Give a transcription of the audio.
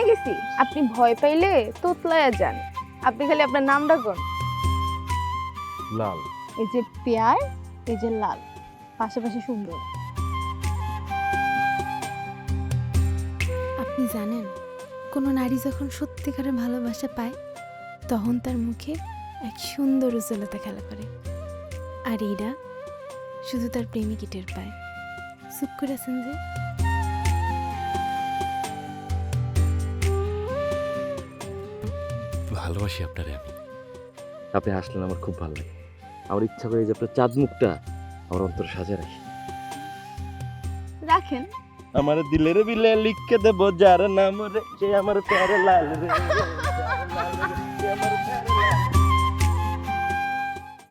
জেনে গেছি আপনি ভয় পাইলে তোতলায়া যান। আপনি খালি আপনার নামটা কোন। লাল। এই যে পেয়ার, এই যে লাল, পাশাপাশি সুন্দর। আপনি জানেন কোনো নারী যখন সত্যিকারের ভালোবাসা পায় তখন তার মুখে এক সুন্দর উজ্জ্বলতা খেলা করে, আর এরা শুধু তার প্রেমিকই টের পায়। চুপ করেছেন যে। ভালোবাসি আপনারে আমি। আপনি হাসলেন আমার খুব ভালো লাগে। আমার ইচ্ছা করে যে আপনার চাঁদ মুখটা আমার অন্তর সাজা রাখি। রাখেন। আমার দিলের বিলে লিখে দেবো যার নাম রে, সে আমার প্যারে লাল রে।